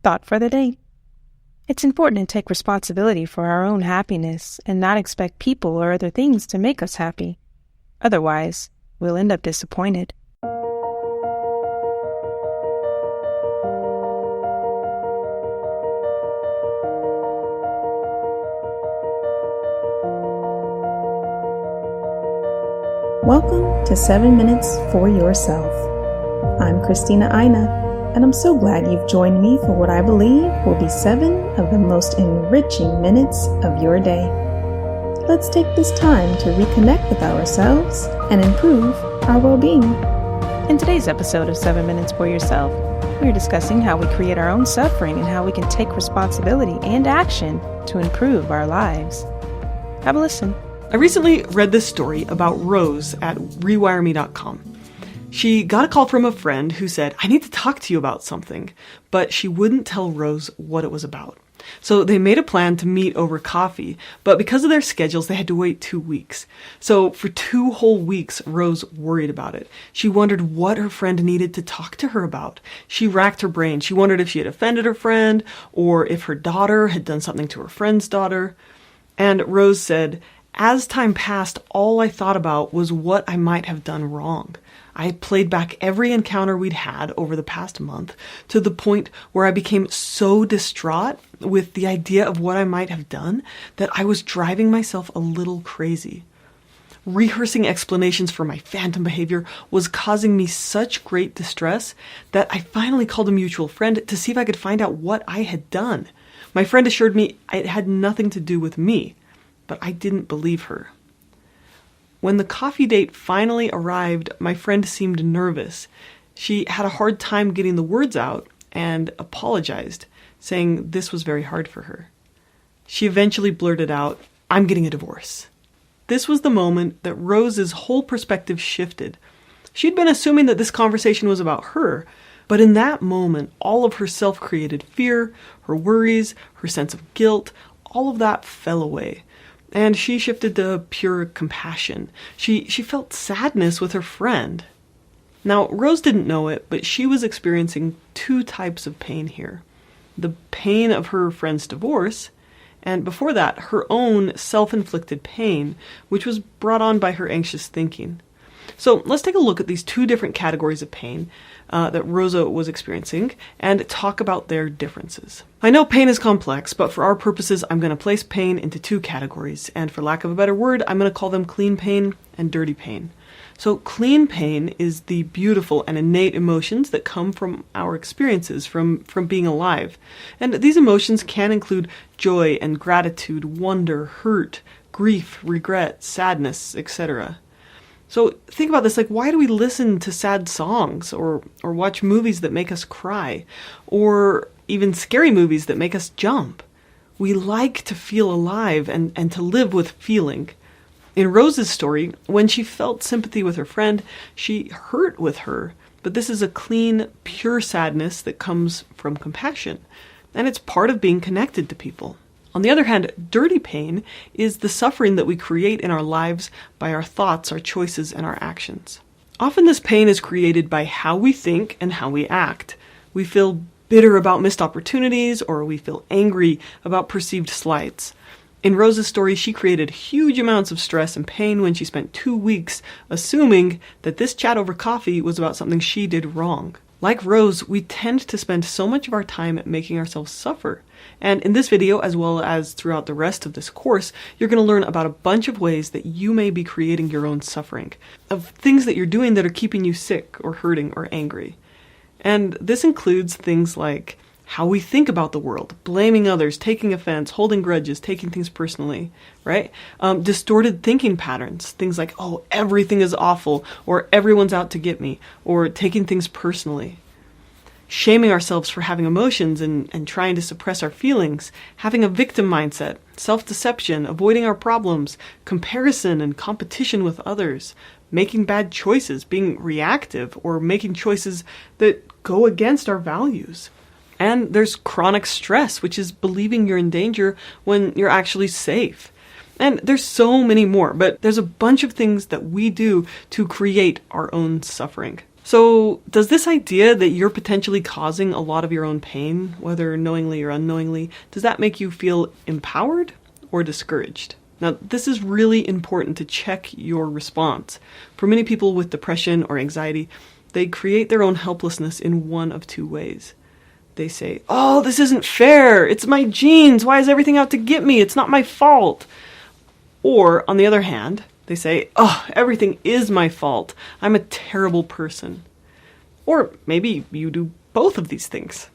Thought for the day. It's important to take responsibility for our own happiness and not expect people or other things to make us happy. Otherwise, we'll end up disappointed. Welcome to 7 Minutes for Yourself. I'm Christina Aina, and I'm so glad you've joined me for what I believe will be 7 of the most enriching minutes of your day. Let's take this time to reconnect with ourselves and improve our well-being. In today's episode of 7 Minutes for Yourself, we're discussing how we create our own suffering and how we can take responsibility and action to improve our lives. Have a listen. I recently read this story about Rose at rewireme.com. She got a call from a friend who said, "I need to talk to you about something," but she wouldn't tell Rose what it was about. So they made a plan to meet over coffee, but because of their schedules, they had to wait 2 weeks. So for 2 whole weeks, Rose worried about it. She wondered what her friend needed to talk to her about. She racked her brain. She wondered if she had offended her friend or if her daughter had done something to her friend's daughter. And Rose said, "As time passed, all I thought about was what I might have done wrong. I played back every encounter we'd had over the past month to the point where I became so distraught with the idea of what I might have done that I was driving myself a little crazy. Rehearsing explanations for my phantom behavior was causing me such great distress that I finally called a mutual friend to see if I could find out what I had done. My friend assured me it had nothing to do with me, but I didn't believe her. When the coffee date finally arrived, my friend seemed nervous. She had a hard time getting the words out and apologized, saying this was very hard for her. She eventually blurted out, "I'm getting a divorce." This was the moment that Rose's whole perspective shifted. She'd been assuming that this conversation was about her, but in that moment, all of her self-created fear, her worries, her sense of guilt, all of that fell away. And she shifted to pure compassion. She felt sadness with her friend. Now, Rose didn't know it, but she was experiencing 2 types of pain here. The pain of her friend's divorce, and before that, her own self-inflicted pain, which was brought on by her anxious thinking. So let's take a look at these 2 different categories of pain that Rosa was experiencing and talk about their differences. I know pain is complex, but for our purposes, I'm going to place pain into 2 categories, and for lack of a better word, I'm going to call them clean pain and dirty pain. So clean pain is the beautiful and innate emotions that come from our experiences, from being alive. And these emotions can include joy and gratitude, wonder, hurt, grief, regret, sadness, etc. So think about this, like, why do we listen to sad songs or watch movies that make us cry or even scary movies that make us jump? We like to feel alive and to live with feeling. In Rose's story, when she felt sympathy with her friend, she hurt with her, but this is a clean, pure sadness that comes from compassion, and it's part of being connected to people. On the other hand, dirty pain is the suffering that we create in our lives by our thoughts, our choices, and our actions. Often this pain is created by how we think and how we act. We feel bitter about missed opportunities, or we feel angry about perceived slights. In Rose's story, she created huge amounts of stress and pain when she spent 2 weeks assuming that this chat over coffee was about something she did wrong. Like Rose, we tend to spend so much of our time making ourselves suffer. And in this video, as well as throughout the rest of this course, you're going to learn about a bunch of ways that you may be creating your own suffering, of things that you're doing that are keeping you sick or hurting or angry. And this includes things like how we think about the world, blaming others, taking offense, holding grudges, taking things personally, right? Distorted thinking patterns, things like, oh, everything is awful, or everyone's out to get me, or taking things personally. Shaming ourselves for having emotions and trying to suppress our feelings, having a victim mindset, self-deception, avoiding our problems, comparison and competition with others, making bad choices, being reactive, or making choices that go against our values. And there's chronic stress, which is believing you're in danger when you're actually safe. And there's so many more, but there's a bunch of things that we do to create our own suffering. So, does this idea that you're potentially causing a lot of your own pain, whether knowingly or unknowingly, does that make you feel empowered or discouraged? Now, this is really important to check your response. For many people with depression or anxiety, they create their own helplessness in one of two ways. They say, "Oh, this isn't fair. It's my genes. Why is everything out to get me? It's not my fault." Or, on the other hand, they say, "Oh, everything is my fault. I'm a terrible person." Or maybe you do both of these things.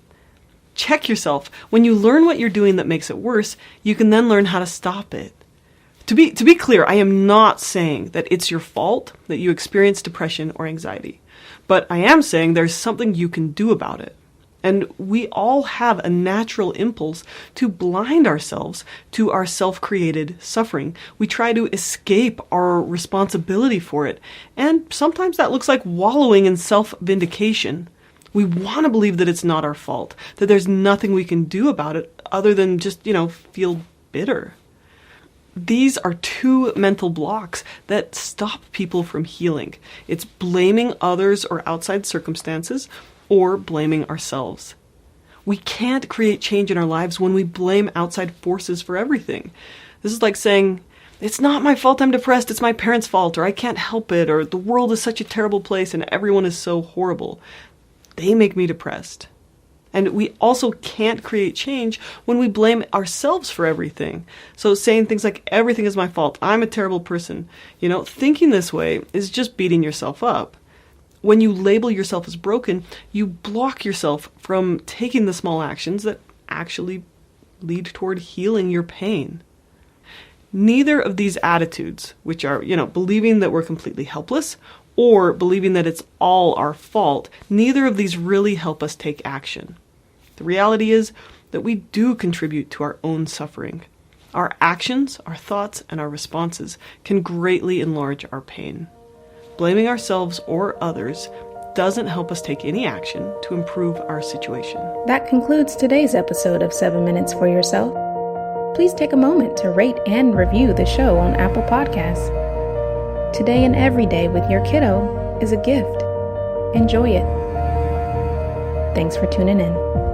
Check yourself. When you learn what you're doing that makes it worse, you can then learn how to stop it. To be clear, I am not saying that it's your fault that you experience depression or anxiety, but I am saying there's something you can do about it. And we all have a natural impulse to blind ourselves to our self-created suffering. We try to escape our responsibility for it. And sometimes that looks like wallowing in self-vindication. We want to believe that it's not our fault, that there's nothing we can do about it other than just, feel bitter. These are two mental blocks that stop people from healing. It's blaming others or outside circumstances, or blaming ourselves. We can't create change in our lives when we blame outside forces for everything. This is like saying, "It's not my fault I'm depressed, it's my parents' fault," or "I can't help it," or "the world is such a terrible place and everyone is so horrible. They make me depressed." And we also can't create change when we blame ourselves for everything. So saying things like, "Everything is my fault, I'm a terrible person," thinking this way is just beating yourself up. When you label yourself as broken, you block yourself from taking the small actions that actually lead toward healing your pain. Neither of these attitudes, which are, believing that we're completely helpless or believing that it's all our fault, neither of these really help us take action. The reality is that we do contribute to our own suffering. Our actions, our thoughts, and our responses can greatly enlarge our pain. Blaming ourselves or others doesn't help us take any action to improve our situation. That concludes today's episode of 7 Minutes for Yourself. Please take a moment to rate and review the show on Apple Podcasts. Today and every day with your kiddo is a gift. Enjoy it. Thanks for tuning in.